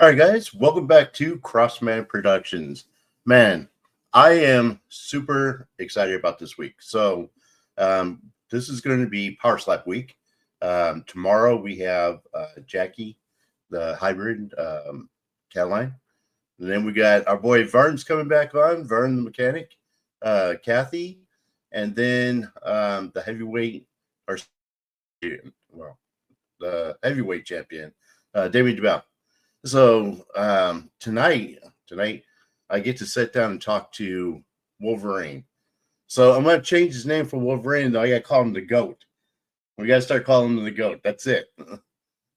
All right, guys, welcome back to Crossman Productions. Man, I am super excited about this week. This is going to be Power Slap week. Tomorrow we have Jackie, the hybrid Caroline. And then we got our boy Vern's coming back on, Vern the mechanic, Kathy, and then the heavyweight, or well, the heavyweight champion, Damien DeBell. Tonight I get to sit down and talk to Wolverine. So I'm gonna change his name from Wolverine, though. I gotta call him the GOAT. We gotta start calling him the GOAT. That's it.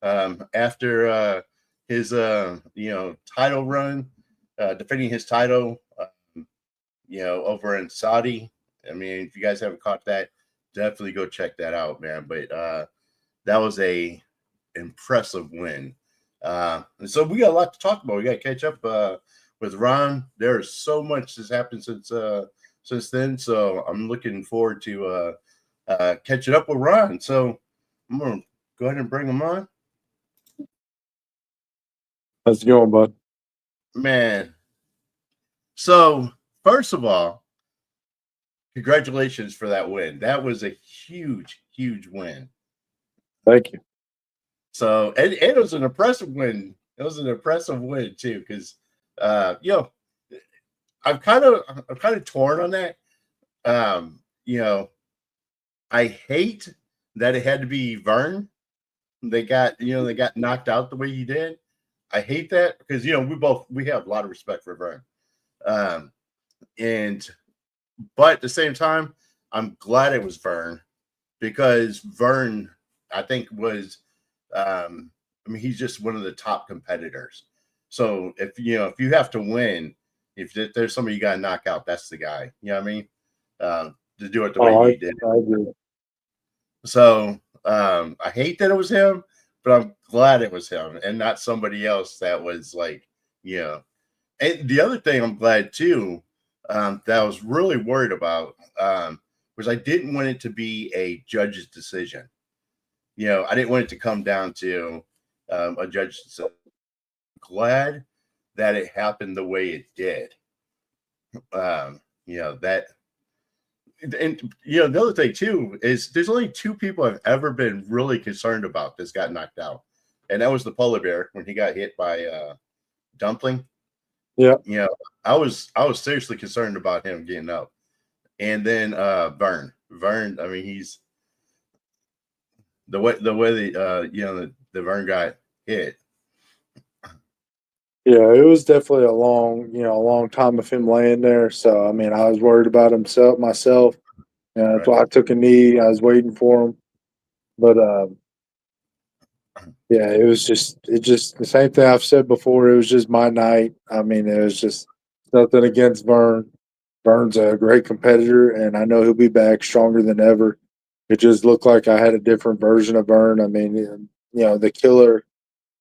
After his title run, defending his title, over in Saudi. I mean, if you guys haven't caught that, definitely go check that out, man. But that was a impressive win. And so we got a lot to talk about. We got to catch up with Ron. There's so much that's happened since then. So I'm looking forward to catching up with Ron. So I'm gonna go ahead and bring him on. How's it going, bud? Man. So first of all, congratulations for that win. That was a huge, huge win. Thank you. So it was an impressive win. It was an impressive win too, because I'm kind of torn on that. I hate that it had to be Vern. They got knocked out the way he did. I hate that because we have a lot of respect for Vern. But at the same time, I'm glad it was Vern, because Vern, I think, was he's just one of the top competitors. So if you have to win, if there's somebody you got to knock out, that's the guy. You know what I mean? To do it the way he did. I agree. So I hate that it was him, but I'm glad it was him and not somebody else that was like, And the other thing I'm glad too, that I was really worried about, was I didn't want it to be a judge's decision. I didn't want it to come down to a judge. So glad that it happened the way it did. The other thing too is there's only two people I've ever been really concerned about that's got knocked out, and that was the polar bear when he got hit by Dumpling. Yeah. I was seriously concerned about him getting up, and then Vern. I mean, he's the way the Vern got hit. Yeah, it was definitely a long time of him laying there. So I mean, I was worried about myself. That's why I took a knee. I was waiting for him, but yeah, it just the same thing I've said before. It was just my night. I mean, it was just nothing against Vern. Vern's a great competitor, and I know he'll be back stronger than ever. It just looked like I had a different version of Vern. I mean, the killer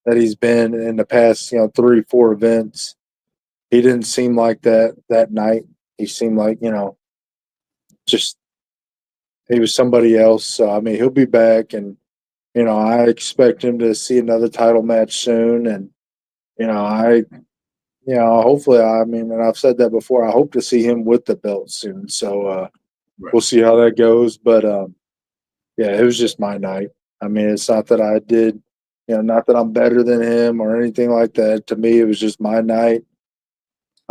that he's been in the past, 3-4 events. He didn't seem like that night. He seemed like, just he was somebody else. So I mean, he'll be back, and I expect him to see another title match soon. And hopefully, I mean, and I've said that before, I hope to see him with the belt soon. So we'll see how that goes. But yeah, it was just my night. I mean, it's not that I did. Not that I'm better than him or anything like that. To me, it was just my night.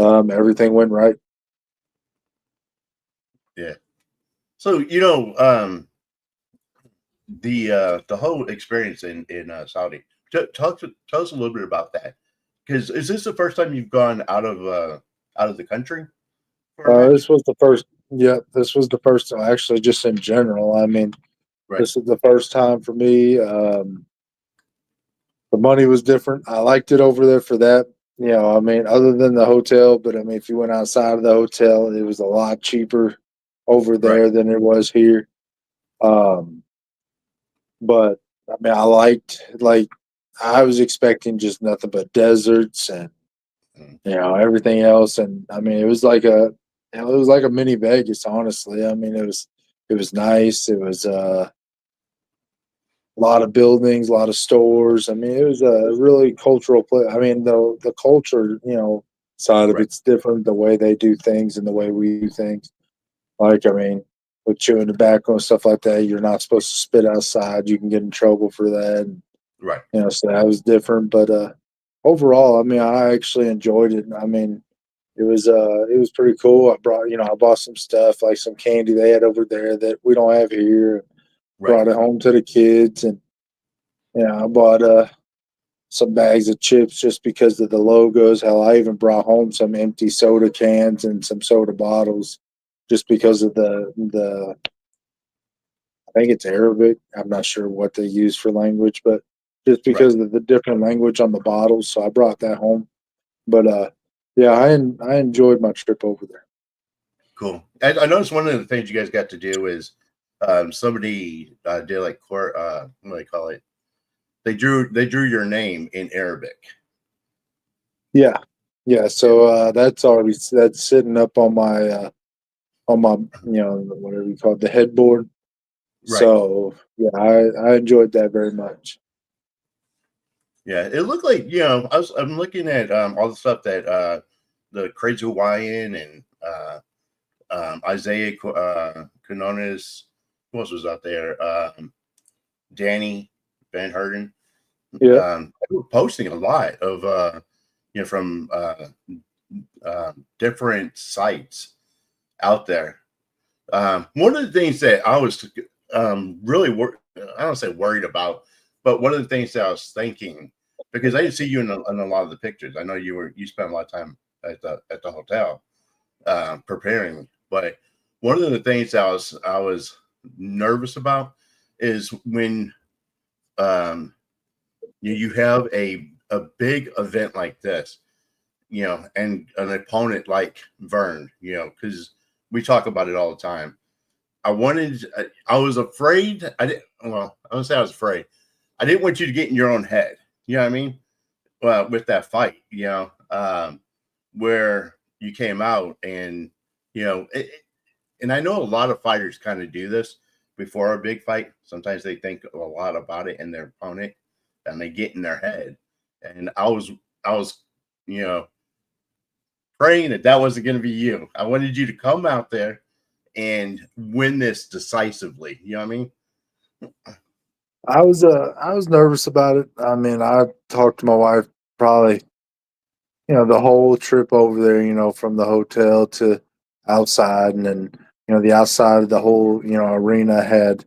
Everything went right. Yeah. So the whole experience in Saudi. Tell us a little bit about that. Because is this the first time you've gone out of the country? This was the first. Yeah, this was the first. Actually, just in general. I mean, This is the first time for me. The money was different. I liked it over there for that. I mean, other than the hotel, but I mean, if you went outside of the hotel, it was a lot cheaper over there than it was here. But I mean, I was expecting just nothing but deserts and everything else. And I mean, it was like a mini Vegas, honestly. I mean, it was nice. It was a lot of buildings, a lot of stores. I mean, it was a really cultural place. I mean, the culture, side of Right. it's different. The way they do things and the way we do things. Like, I mean, with chewing tobacco and stuff like that, you're not supposed to spit outside. You can get in trouble for that. And, Right. so that was different. But overall, I mean, I actually enjoyed it. I mean, it was pretty cool. I bought some stuff like some candy they had over there that we don't have here. Right. Brought it home to the kids, and I bought some bags of chips just because of the logos. Hell, I even brought home some empty soda cans and some soda bottles just because of the. I think it's Arabic. I'm not sure what they use for language, but just Right. because of the different language on the bottles, so I brought that home. But yeah, I enjoyed my trip over there. Cool. I noticed one of the things you guys got to do is somebody did like what do they call it? They drew your name in Arabic. Yeah, yeah. So that's sitting up on my whatever you call it, the headboard. Right. So yeah, I enjoyed that very much. Yeah. It looked like I'm looking at all the stuff that the Crazy Hawaiian and Isaiah Canonis, who else was out there? Danny Van Herden. Yeah, They were posting a lot of from different sites out there. One of the things that I was really I don't say worried about, but one of the things that I was thinking, because I didn't see you in a lot of the pictures. I know you spent a lot of time at the hotel preparing, but one of the things that I was nervous about is when um, you have a big event like this, and an opponent like Vern, because we talk about it all the time. I was afraid. I didn't. Well, I don't say I was afraid. I didn't want you to get in your own head. You know what I mean? Well, with that fight, where you came out and and I know a lot of fighters kind of do this before a big fight. Sometimes they think a lot about it and their opponent, and they get in their head. And I was, you know, praying that wasn't going to be you. I wanted you to come out there and win this decisively. You know what I mean? I was nervous about it. I mean, I talked to my wife probably the whole trip over there. From the hotel to outside, and then the outside of the whole arena had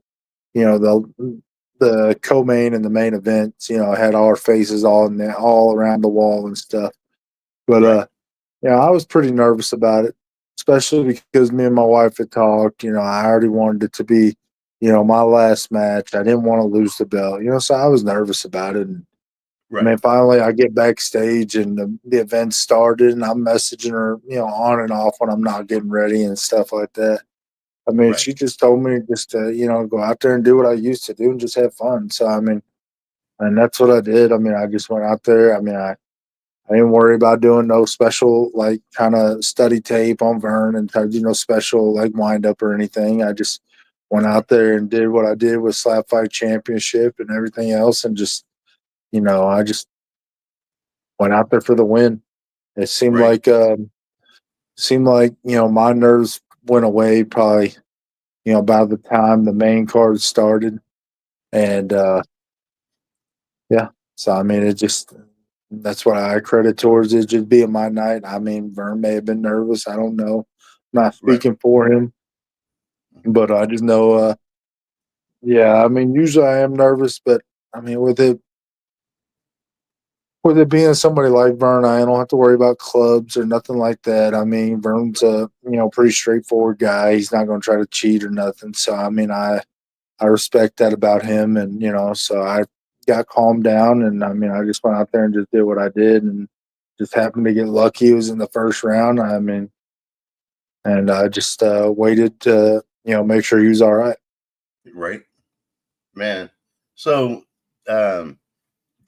the co-main and the main events. Had our faces all in there, all around the wall and stuff. But Right, I was pretty nervous about it, especially because me and my wife had talked. I already wanted it to be, my last match. I didn't want to lose the belt. So I was nervous about it. And I right, mean, finally, I get backstage and the event started, and I'm messaging her, on and off when I'm not getting ready and stuff like that. I mean, right, she just told me just to, go out there and do what I used to do and just have fun. So, I mean, and that's what I did. I mean, I just went out there. I mean, I didn't worry about doing no special, like, kind of study tape on Vern and tried to do no special, like, wind up or anything. I just went out there and did what I did with Slap Fight Championship and everything else. And just, I just went out there for the win. It right, seemed like, my nerves went away probably, by the time the main card started. And, yeah. So, I mean, that's what I credit towards it just being my night. I mean, Vern may have been nervous. I don't know. I'm not right, speaking for him, but I just know, yeah, I mean, usually I am nervous, but I mean, with it being somebody like Vern, I don't have to worry about clubs or nothing like that. I mean, Vern's a, pretty straightforward guy. He's not going to try to cheat or nothing. So, I mean, I respect that about him. And, so I got calmed down, and I mean, I just went out there and just did what I did and just happened to get lucky. It was in the first round. I mean, and I just waited to, make sure he was all right. right, man. So,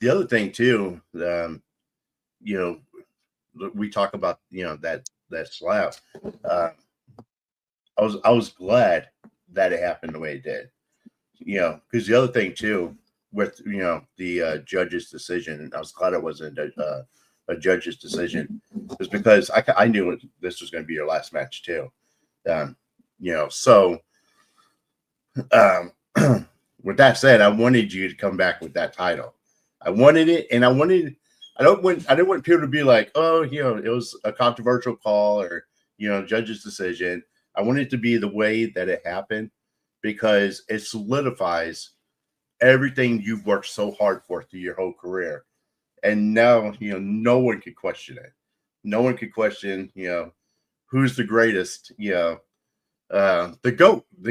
the other thing too, you we talk about that slap. Uh, I was glad that it happened the way it did. Because the other thing too, with the judge's decision. I was glad it wasn't a judge's decision, is because I knew this was going to be your last match too. Um, so um, with that said, I wanted you to come back with that title. I wanted it, and I didn't want people to be like, oh, it was a controversial call or judge's decision. I wanted it to be the way that it happened, because it solidifies everything you've worked so hard for through your whole career. And now, no one could question it. No one could question, who's the greatest, the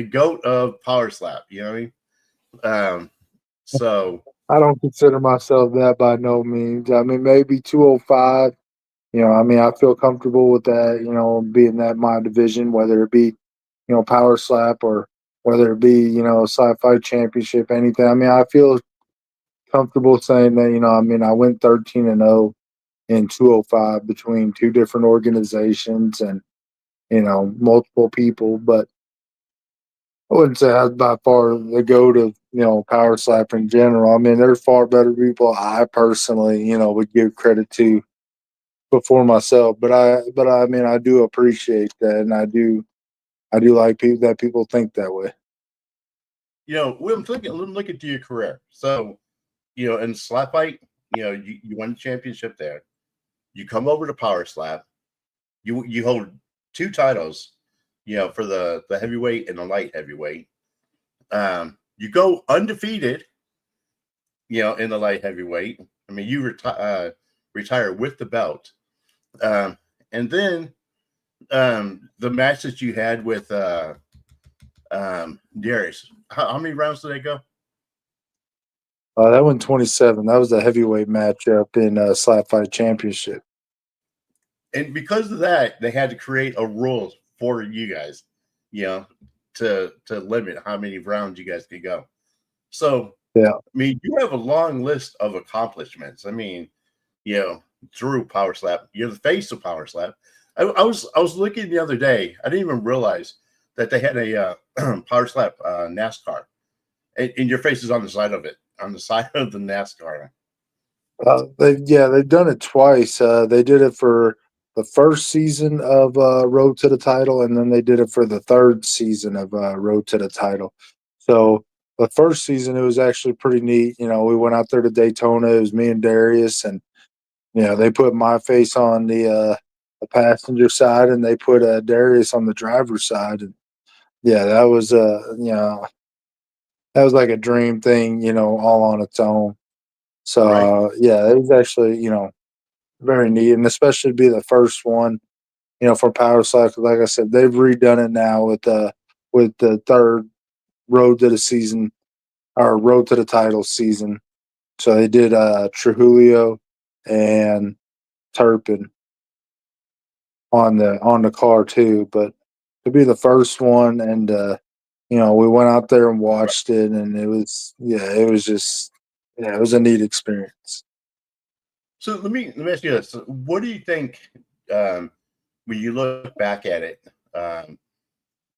goat of Power Slap, you know what I mean? So I don't consider myself that by no means. I mean, maybe 205. I mean, I feel comfortable with that, being that my division, whether it be, Power Slap or whether it be, Sci-Fi Championship, anything. I mean, I feel comfortable saying that, I mean, I went 13-0 in 205 between two different organizations and, multiple people. But I wouldn't say that's by far the goat of, Power Slap in general. I mean, there's far better people I personally, would give credit to before myself. But I mean, I do appreciate that, and I do like people think that way. when I'm looking to your career. So, in slap fight, you won the championship there. You come over to Power Slap. You hold two titles, for the heavyweight and the light heavyweight. You go undefeated, in the light heavyweight. I mean, you retire with the belt. And then the match that you had with Darius, how many rounds did they go? That went 27. That was the heavyweight matchup in Slap Fight Championship. And because of that, they had to create a rule for you guys, to limit how many rounds you guys could go. So, Yeah. I mean, you have a long list of accomplishments. I mean, through Power Slap, you're the face of Power Slap. I was looking the other day. I didn't even realize that they had a Power Slap NASCAR, and your face is on the side of it, on the side of the NASCAR. They've done it twice. They did it for the first season of Road to the Title, and then they did it for the third season of Road to the Title. So the first season, it was actually pretty neat. We went out there to Daytona. It was me and Darius, and they put my face on the passenger side, and they put Darius on the driver's side. And yeah, that was that was like a dream thing, all on its own. So Right. yeah, it was actually very neat, and especially to be the first one, for Power Slap. Like I said, they've redone it now with the third Road to the season or Road to the Title season. So they did Trujillo and Turpin on the car too. But to be the first one, and we went out there and watched it, and it was just it was a neat experience. So let me ask you this: what do you think, um, when you look back at it?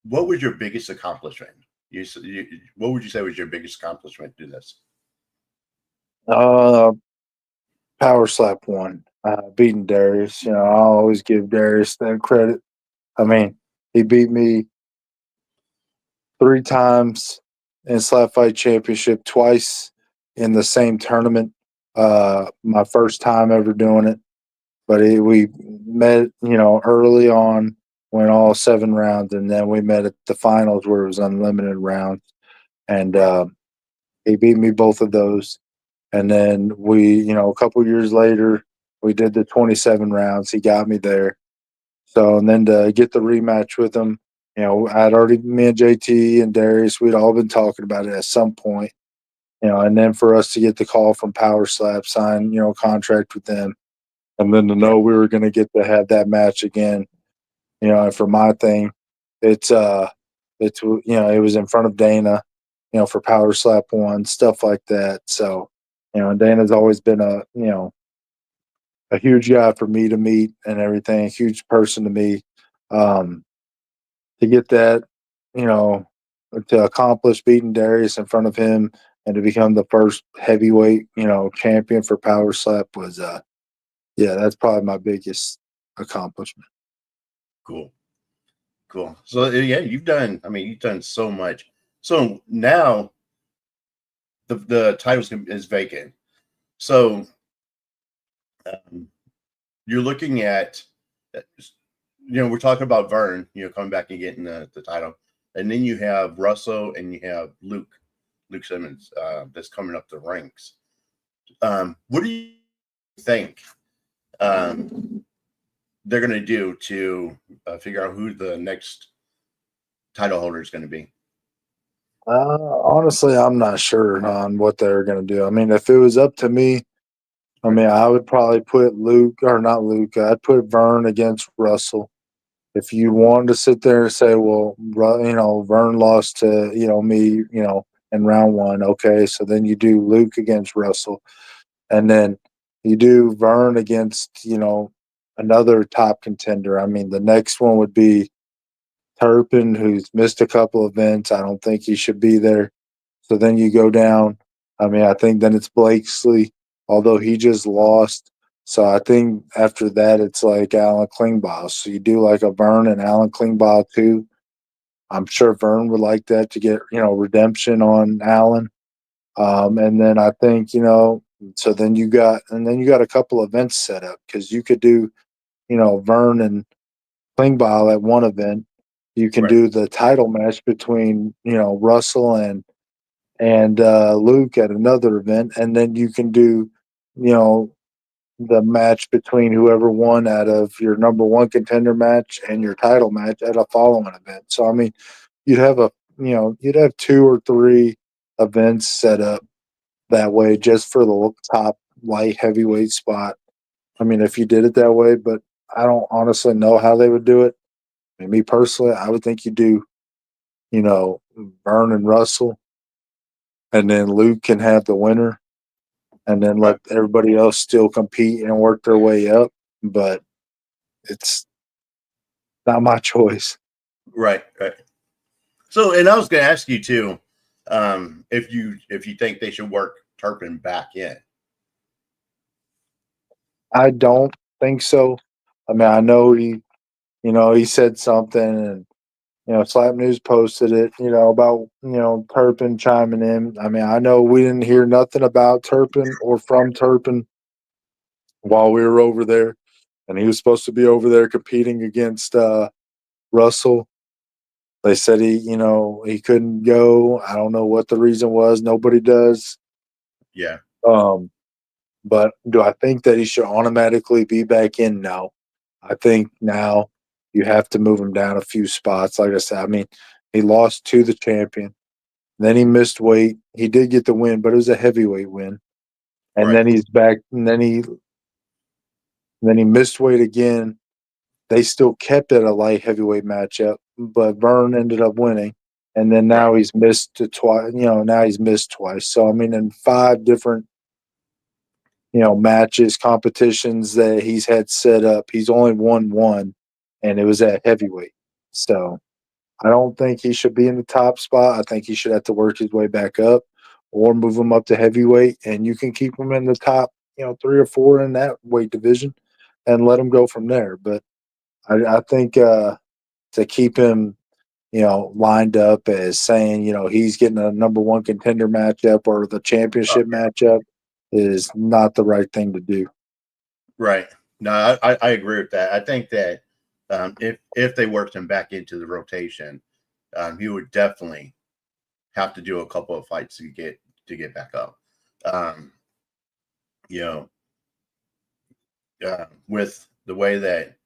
What was your biggest accomplishment? What would you say was your biggest accomplishment to this? Uh, Power Slap one, beating Darius. I always give Darius that credit. I mean, he beat me 3 times in Slap Fight Championship, twice in the same tournament. My first time ever doing it, but we met, early on, went all 7 rounds, and then we met at the finals where it was unlimited rounds, and he beat me both of those. And then a couple years later, we did the 27 rounds. He got me there. So, and then to get the rematch with him, me and JT and Darius, we'd all been talking about it at some point, and then for us to get the call from Power Slap, sign, contract with them, and then to Yeah. know we were going to get to have that match again, and for my thing, it was in front of Dana, for Power Slap one, stuff like that. So, and Dana's always been a huge guy for me to meet and everything, a huge person to me. To get that, you know, to accomplish beating Darius in front of him and to become the first heavyweight, champion for Power Slap was, that's probably my biggest accomplishment. Cool. So you've done so much. So now the title is vacant. So you're looking at, we're talking about Vern, coming back and getting the title, and then you have Russell and you have Luke Simmons that's coming up the ranks. What do you think they're going to do to figure out who the next title holder is going to be? Honestly, I'm not sure on what they're going to do. I mean, if it was up to me, I would probably put I'd put Vern against Russell. If you wanted to sit there and say, well, Vern lost to, me, in round one, okay, so then you do Luke against Russell. And then you do Vern against, another top contender. I mean, the next one would be Turpin, who's missed a couple events. I don't think he should be there. So then you go down. I think then it's Blakesley, although he just lost. So I think after that, it's like Alan Klingbeil. So you do like a Vern and Alan Klingbeil too. I'm sure Vern would like that to get, redemption on Alan. And then I think, so then you got a couple events set up because you could do, Vern and Klingbeil at one event. You can do the title match between, Russell and Luke at another event, and then you can do, the match between whoever won out of your number one contender match and your title match at a following event. So I mean, you'd have you'd have 2 or 3 events set up that way just for the top light heavyweight spot. I mean, if you did it that way, but I don't honestly know how they would do it. I mean, me personally, I would think you do, Vern and Russell, and then Luke can have the winner, and then let everybody else still compete and work their way up. But it's not my choice. Right. So, and I was going to ask you too, if you think they should work Turpin back in. I don't think so. I mean, I know he said something, and Slap News posted it, about Turpin chiming in. I mean, I know we didn't hear nothing about Turpin or from Turpin while we were over there, and he was supposed to be over there competing against Russell. They said he couldn't go. I don't know what the reason was. Nobody does. Yeah. But do I think that he should automatically be back in? No. I think now you have to move him down a few spots. Like I said, I mean, he lost to the champion. Then he missed weight. He did get the win, but it was a heavyweight win. And then he's back. And then he missed weight again. They still kept it a light heavyweight matchup, but Vern ended up winning. And then now he's missed twice. Now he's missed twice. So I mean, in 5 different matches, competitions that he's had set up, he's only won 1, and it was at heavyweight. So I don't think he should be in the top spot. I think he should have to work his way back up or move him up to heavyweight, and you can keep him in the top, 3 or 4 in that weight division and let him go from there. But I think to keep him, lined up as saying, he's getting a number 1 contender matchup or the championship matchup is not the right thing to do. Right. No, I agree with that. I think that if they worked him back into the rotation, he would definitely have to do a couple of fights to get back up. With the way that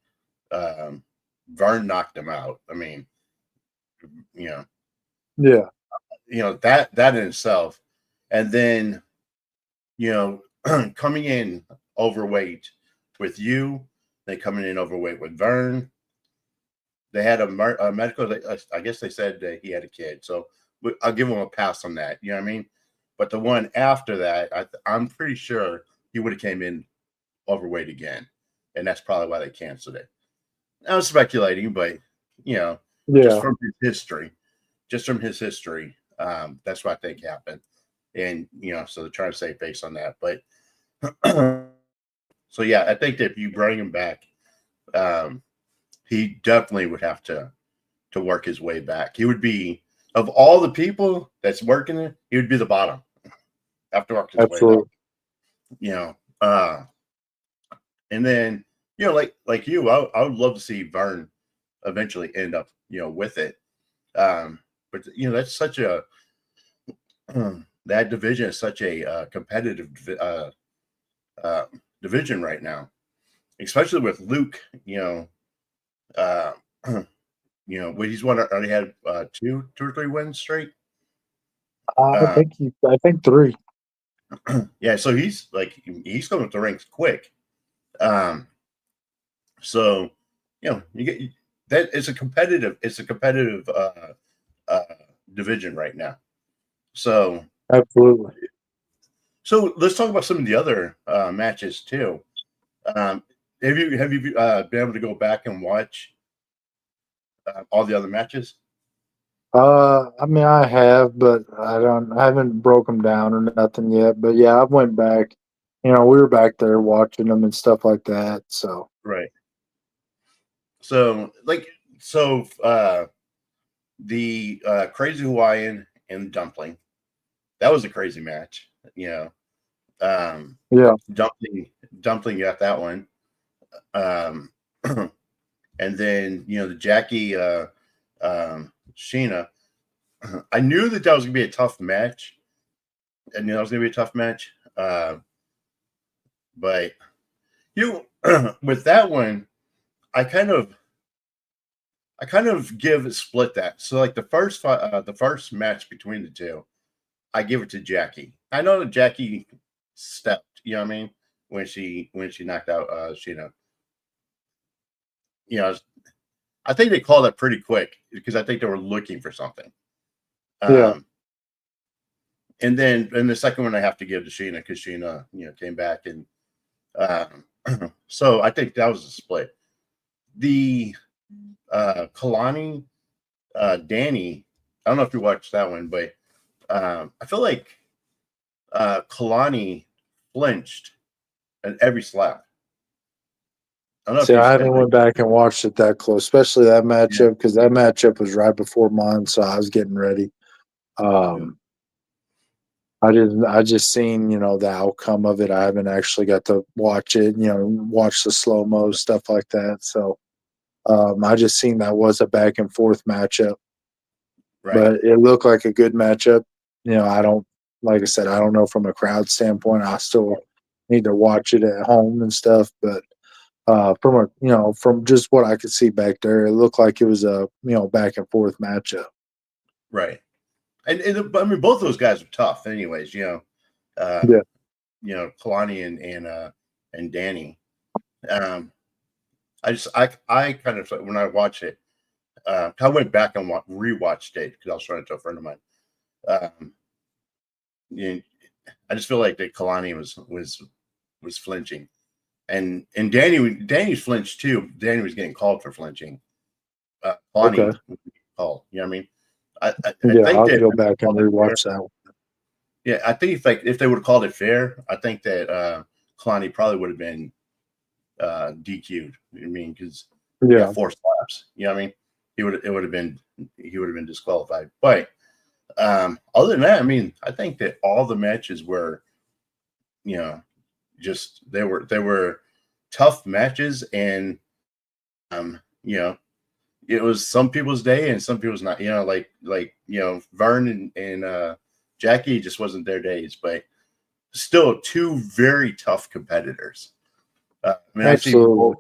Vern knocked him out, I mean, yeah, that in itself, and then coming in overweight with you, then coming in overweight with Vern. They had a medical. I guess they said that he had a kid, so I'll give him a pass on that. You know what I mean? But the one after that, I'm pretty sure he would have came in overweight again, and that's probably why they canceled it. I was speculating, but just from his history, that's what I think happened. and so they're trying to save face on that. But so yeah, I think that if you bring him back, um, he definitely would have to work his way back. He would be, of all the people that's working it, he would be the bottom. Have to work his way up. Absolutely. You know, and then like you, I would love to see Vern eventually end up with it. But that's such a that division is such a competitive uh, division right now, especially with Luke. Uh, well, he's already had two or three wins straight. Uh, I think three. yeah, so he's coming up the ranks quick. Um, so you get that it's a competitive uh, division right now. So Absolutely. let's talk about some of the other matches too. Um, have you been able to go back and watch all the other matches? I mean, I have, but I haven't broke them down or nothing yet. But yeah, I went back. We were back there watching them and stuff like that. So Right. So the Crazy Hawaiian and Dumpling, that was a crazy match. Um, yeah, Dumpling got that one. Um, and then the Jackie Sheena. I knew that was gonna be a tough match. I knew that was gonna be a tough match. But with that one, I kind of split that. So like the first match between the two, I give it to Jackie. I know that Jackie stepped, you know what I mean, when she knocked out Sheena. You know, I think they called it pretty quick because I think they were looking for something. yeah. And then in the second one, I have to give to Sheena because Sheena, came back and so I think that was a split. The Kalani Danny, I don't know if you watched that one, but I feel like Kalani flinched at every slap. I don't know if See, you I said haven't like went back and watched it that close, especially that yeah, matchup because that matchup was right before mine, so I was getting ready. yeah, Um, I just seen the outcome of it. I haven't actually got to watch it. Watch the slow mo stuff like that. So I just seen that was a back and forth matchup, right, but it looked like a good matchup. I don't like I said, I don't know from a crowd standpoint. I still need to watch it at home and stuff, but from just what I could see back there, it looked like it was a back and forth matchup. right. And I mean, both those guys are tough, anyways. Yeah, Um, Kalani and Danny. Um, I kind of when I watched it, I went back and rewatched it because I was showing it to a friend of mine. Um, you know, I just feel like that Kalani was flinching, and Danny flinched too. Danny was getting called for flinching. okay, Kalani was getting called. You know what I mean? I yeah, think I'll have to that go back and fair. rewatch that one. Yeah, I think if they would have called it fair, I think that Kalani probably would have been DQ'd. I mean, because he got Yeah, four slaps. You know what I mean? He would have been disqualified. But other than that, I mean, I think that all the matches were, you know, just they were tough matches, and you know, it was some people's day and some people's not. Vern and Jackie just wasn't their days, but still two very tough competitors. I mean, I see absolutely.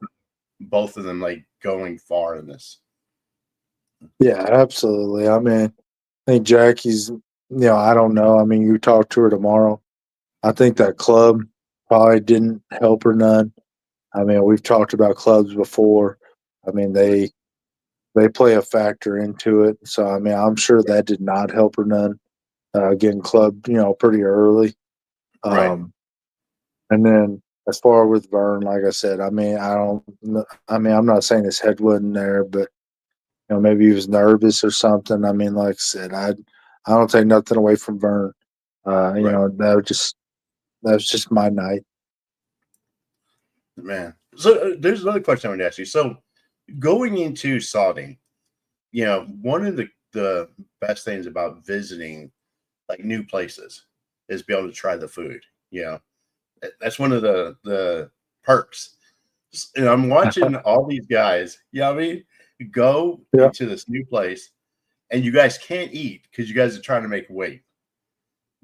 both of them like going far in this. Yeah, absolutely. I mean, I think Jackie's. I don't know. I mean, you talk to her tomorrow. I think that club probably didn't help her none. I mean, we've talked about clubs before. I mean, they play a factor into it. So I mean, I'm sure that did not help her none. Getting clubbed, pretty early. Right, Um, and then as far with Vern, like I said, I mean, I mean, I'm not saying his head wasn't there, but maybe he was nervous or something. I mean, like I said, I don't take nothing away from Vern. Right, That was just my night. man. So there's another question I want to ask you. So going into salting, one of the best things about visiting like new places is be able to try the food. That's one of the perks. And I'm watching all these guys, I mean, go Yeah. into this new place and you guys can't eat because you guys are trying to make weight.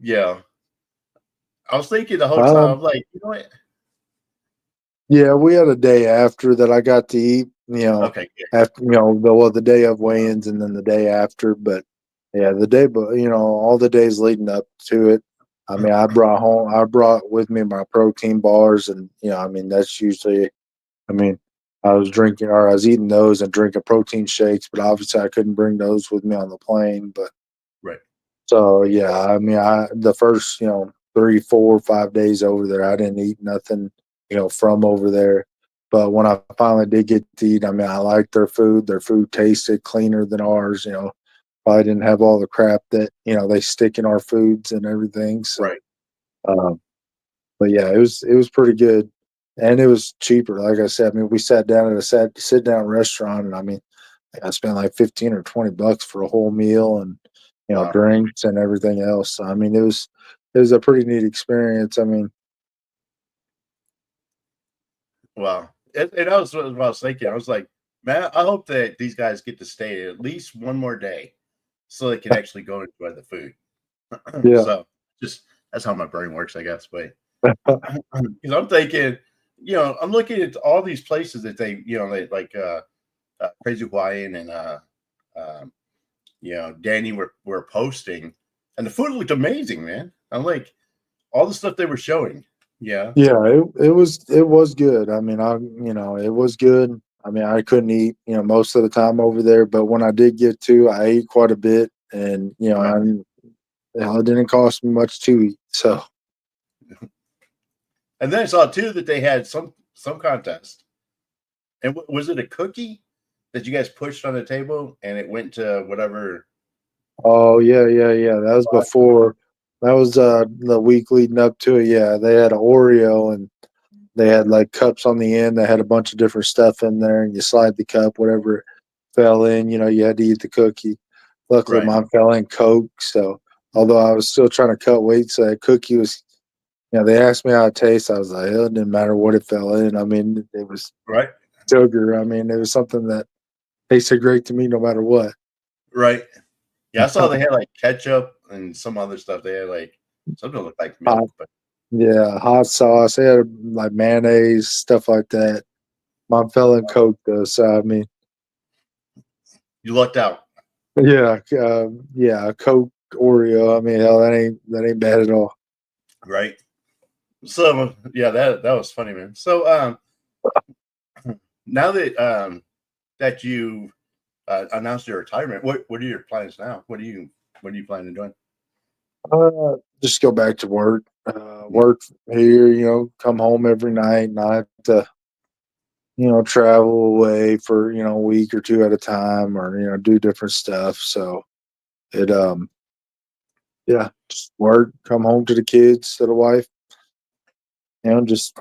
Yeah. I was thinking the whole time, Um, I'm like, you know what? yeah, we had a day after that I got to eat, Okay, yeah, after, the day of weigh-ins and then the day after. But yeah, but all the days leading up to it. I mean, I brought with me my protein bars and, I mean, that's usually, I mean, I was eating those and drinking protein shakes, but obviously I couldn't bring those with me on the plane. But right, so yeah, I mean, the first 3, 4, 5 days over there, I didn't eat nothing from over there. But when I finally did get to eat, I mean, I liked their food. Their food tasted cleaner than ours. Probably didn't have all the crap that they stick in our foods and everything. So, right. um, but yeah, it was pretty good, and it was cheaper. Like I said, I mean, we sat down at a sit down restaurant, and I mean, I spent like 15 or $20 for a whole meal and Wow. drinks and everything else. So, I mean, it was a pretty neat experience. I mean, Wow. And that was what I was thinking. I was like, man, I hope that these guys get to stay at least one more day so they can actually go enjoy the food. yeah, So just that's how my brain works, I guess. But because I'm thinking, I'm looking at all these places that they like Crazy Hawaiian and um, Danny were posting, and the food looked amazing, man. I'm like all the stuff they were showing. Yeah, yeah, it was good. I mean, it was good. I mean, I couldn't eat most of the time over there, but when I did get to, I ate quite a bit, and right. it didn't cost me much to eat. So And then I saw too that they had some contest. And was it a cookie that you guys pushed on the table and it went to whatever? oh yeah, yeah, yeah. That was before. That was the week leading up to it. Yeah, they had an Oreo and they had like cups on the end that had a bunch of different stuff in there, and you slide the cup, whatever fell in, you had to eat the cookie. Luckily, Right, mine fell in Coke. So, although I was still trying to cut weight, so that cookie was, they asked me how it tastes. I was like, it didn't matter what it fell in. I mean, it was right, sugar. I mean, it was something that tasted great to me no matter what. right. Yeah, I saw they had like ketchup and some other stuff. They had like something that looked like Hot, milk, but yeah, hot sauce. They had like mayonnaise, stuff like that. Mine fell in Coke though, so I mean, you lucked out, yeah, yeah, Coke Oreo. I mean, hell, that ain't bad at all. right? So yeah, that was funny, man. So now that you announced your retirement, what are your plans now? What are you planning on doing? Just go back to work. Work here. Come home every night. Not have to travel away for a week or two at a time, or do different stuff. So it yeah, just work. Come home to the kids, to the wife. Just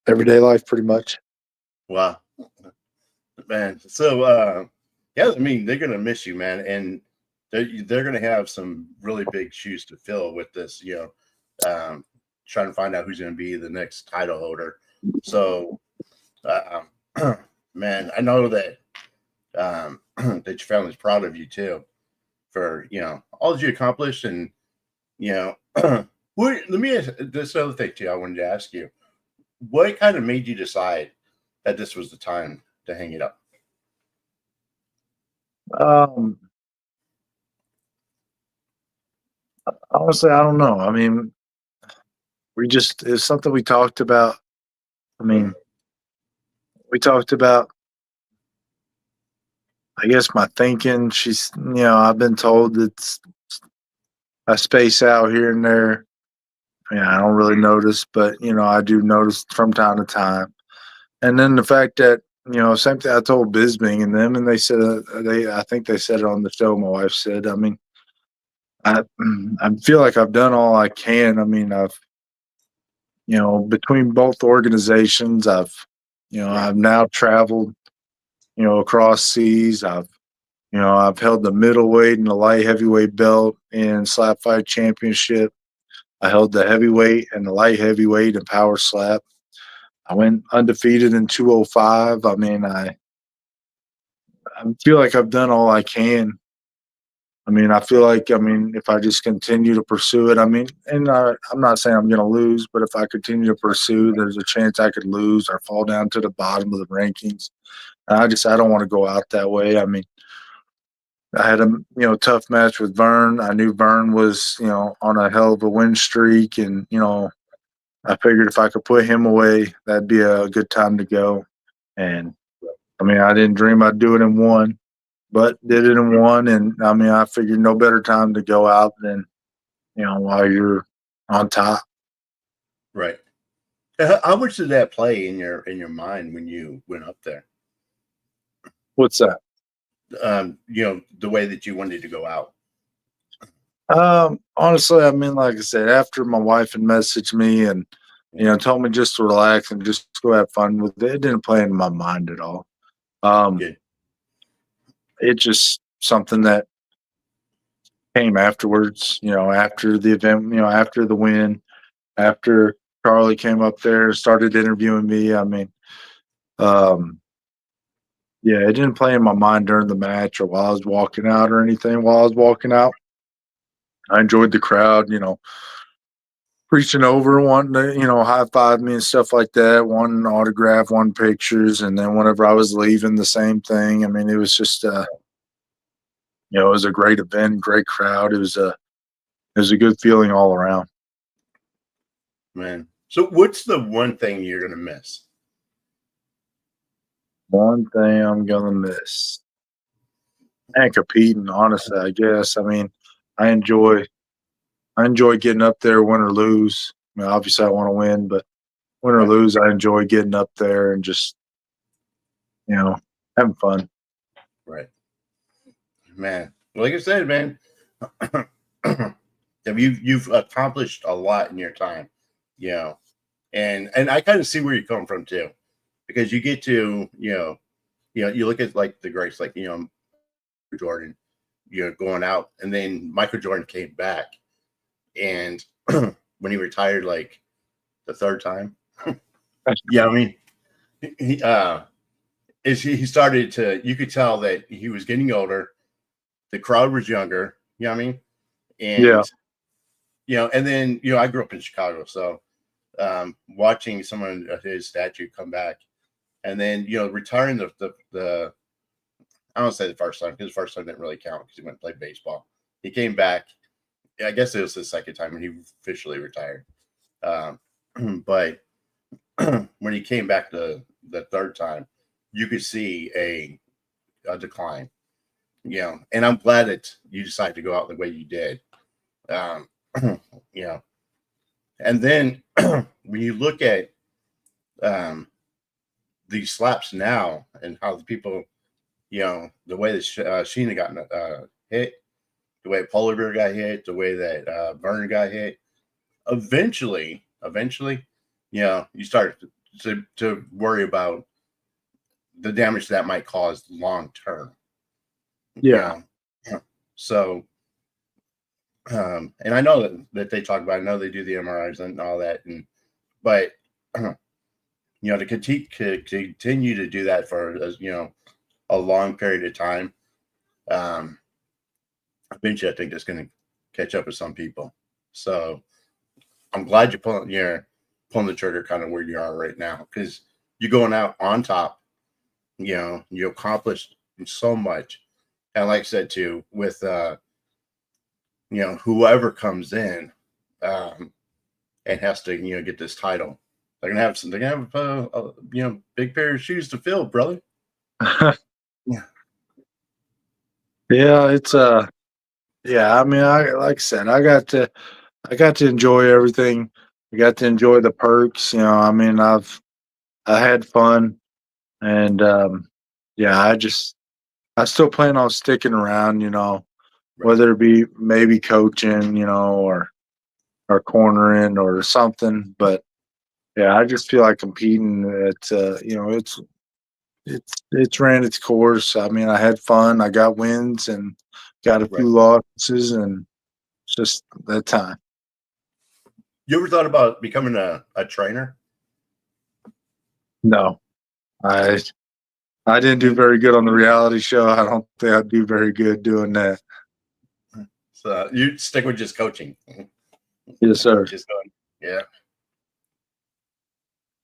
everyday life, pretty much. Wow, man. So yeah, I mean they're gonna miss you, man, and they're gonna have some really big shoes to fill with this. Trying to find out who's gonna be the next title holder. So, man, I know that that your family's proud of you too for all that you accomplished, and you know, let me ask this other thing too. I wanted to ask you, what kind of made you decide that this was the time to hang it up? Um, Honestly, I don't know. I mean, it's something we talked about. I mean, we talked about, I guess, my thinking. I've been told that I space out here and there. I don't really notice, but I do notice from time to time. And then the fact that same thing I told Bisbing and them, and they said I think they said it on the show. My wife said, I mean, I feel like I've done all I can. I mean, between both organizations, Right. I've now traveled, across seas. I've held the middleweight and the light heavyweight belt in slap fight championship. I held the heavyweight and the light heavyweight in power slap. I went undefeated in 205. I mean, I feel like I've done all I can. I mean, I feel like, if I just continue to pursue it, and I'm not saying I'm going to lose, but if I continue to pursue, there's a chance I could lose or fall down to the bottom of the rankings. And I don't want to go out that way. I mean, I had a tough match with Vern. I knew Vern was on a hell of a win streak, and I figured if I could put him away, that'd be a good time to go. And I mean, I didn't dream I'd do it in one, but did it in one. And I mean, I figured no better time to go out than while you're on top. Right. How much did that play in your mind when you went up there? What's that? The way that you wanted to go out. Honestly, I mean, like I said, after my wife had messaged me and told me just to relax and just go have fun with it, it didn't play in my mind at all. Good. It's just something that came afterwards, after the event, after the win, after Charlie came up there, started interviewing me. I mean, um, yeah, it didn't play in my mind during the match or while I was walking out or anything. While I was walking out, I enjoyed the crowd, preaching over, wanting to, high five me and stuff like that, wanting autograph, wanting pictures. And then whenever I was leaving, the same thing. I mean, it was just, it was a great event, great crowd. It was a good feeling all around. Man. So what's the one thing you're gonna miss? One thing I'm gonna miss. And competing, honestly, I guess. I mean, I enjoy I enjoy getting up there, win or lose. I mean, obviously I want to win, but win or Right. lose, I enjoy getting up there and just, having fun. Right. Man. Like I said, man, you've accomplished a lot in your time, you know. And I kind of see where you're coming from too. Because you get to, you look at like the greats, like, Jordan, going out, and then Michael Jordan came back, and when he retired, like the third time, yeah, I mean, he is he started to, you could tell that he was getting older, the crowd was younger, you know what I mean, Yeah. and and then I grew up in Chicago, so watching someone of his statue come back, and then retiring the I don't say the first time because the first time didn't really count because he went and played baseball. He came back. I guess it was the second time when he officially retired. Um, but when he came back the third time, you could see a decline. And I'm glad that you decided to go out the way you did. Um, you know, and then when you look at um, these slaps now and how the people, the way that Sheena got hit, the way Polar Bear got hit, the way that Vernon got hit. Eventually, you start to worry about the damage that might cause long term. Yeah. So, and I know that they talk about, I know they do the MRIs and all that, but to continue to do that for a long period of time, um, eventually I think that's going to catch up with some people. So I'm glad you're pulling the trigger kind of where you are right now, because you're going out on top. You accomplished so much, and like I said too, with whoever comes in, and has to get this title, they're gonna have big pair of shoes to fill, brother. Yeah. Yeah, it's yeah, I mean, I like I said, I got to enjoy everything. I got to enjoy the perks, I mean, I had fun and yeah, I still plan on sticking around, Right. whether it be maybe coaching, or cornering or something. But yeah, I just feel like competing. It's ran its course. I mean, I had fun. I got wins and got a Right. few losses, and it's just that time. You ever thought about becoming a trainer? No, I I didn't do very good on the reality show. I don't think I'd do very good doing that. So you stick with just coaching. Yes, sir. Just going. Yeah.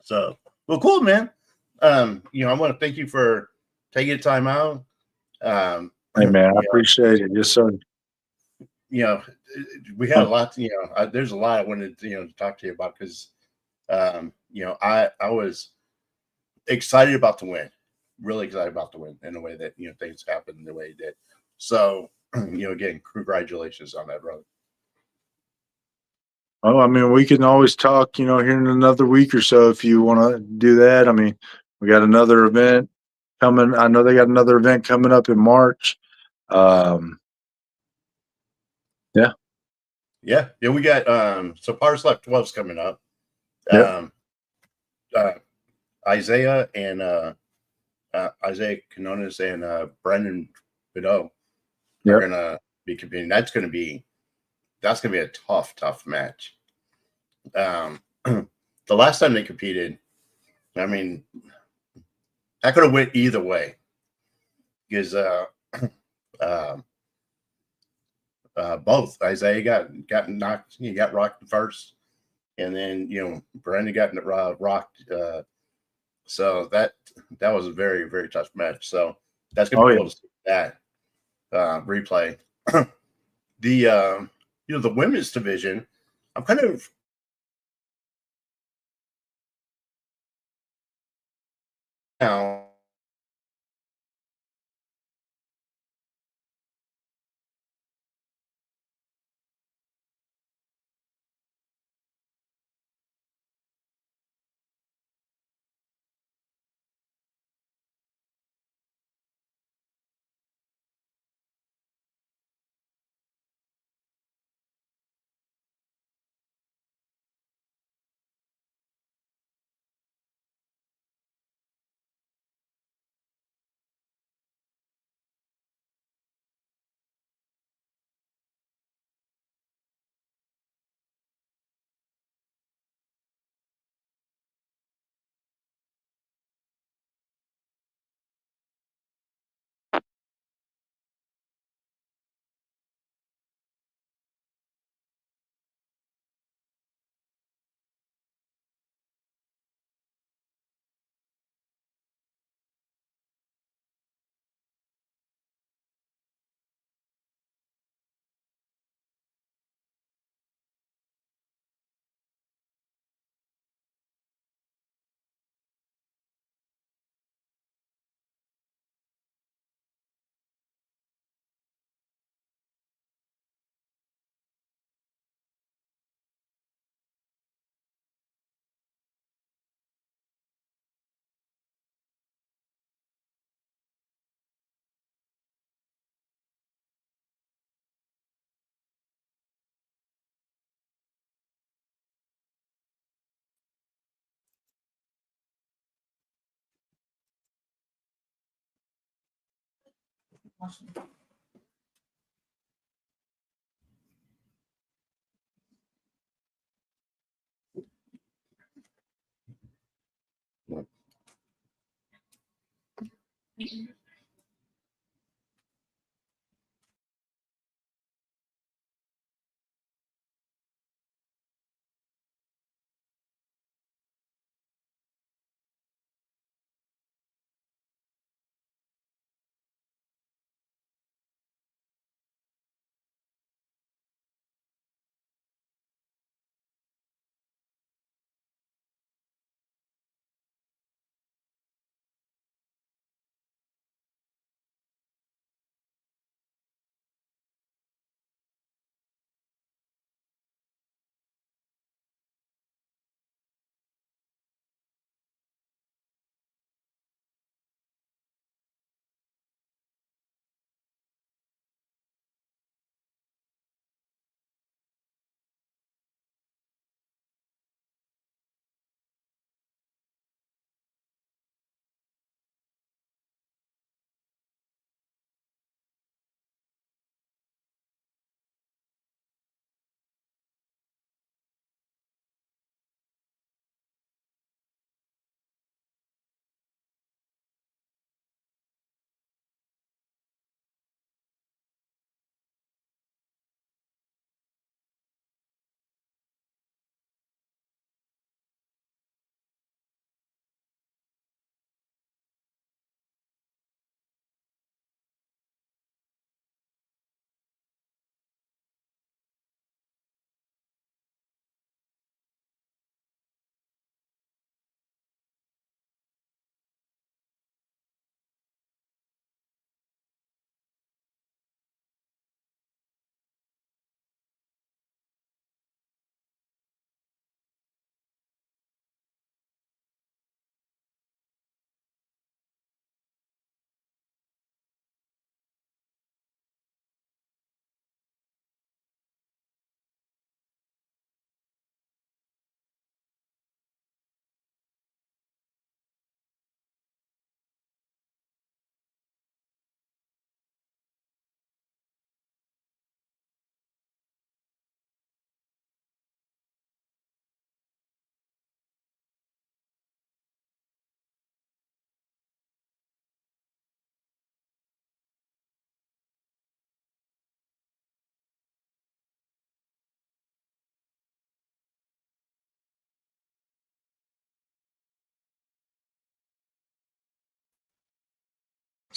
So well, cool, man. I want to thank you for taking the time out. Um, Hey, man, I you know, appreciate it. Yes, sir. you know, we had a lot. There's a lot I wanted to talk to you about because I was excited about the win, really excited about the win in the way that things happened the way it did. So again, congratulations on that, brother. Oh, I mean, we can always talk, here in another week or so if you want to do that. I mean, we got another event coming. I know they got another event coming up in March. Um, yeah, Yeah, we got so Power Slap 12's coming up. yep, Um, uh, Isaiah and Isaiah Canonis and Brendan Bideau are yep. gonna be competing. That's gonna be a tough match. The last time they competed, I mean, that could have went either way because uh, both Isaiah got knocked, he got rocked first, and then Brendan got rocked. So that was a very very tough match. So that's gonna Oh, be yeah. cool to see that replay. The the women's division, I'm kind of now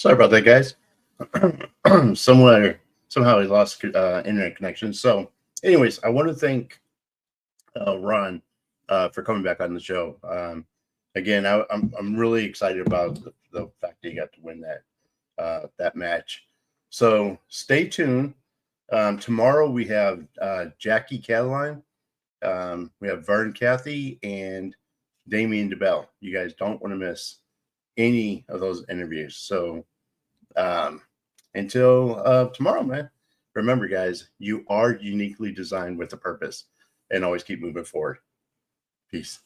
Sorry about that, guys. Somehow we lost internet connection. So, anyways, I want to thank Ron for coming back on the show. Again, I'm really excited about the fact that you got to win that match. So stay tuned. Tomorrow we have Jackie Cataline, we have Vern Cathy, and Damien DeBell. You guys don't want to miss any of those interviews. So until tomorrow, man, remember, guys, you are uniquely designed with a purpose, and always keep moving forward. Peace.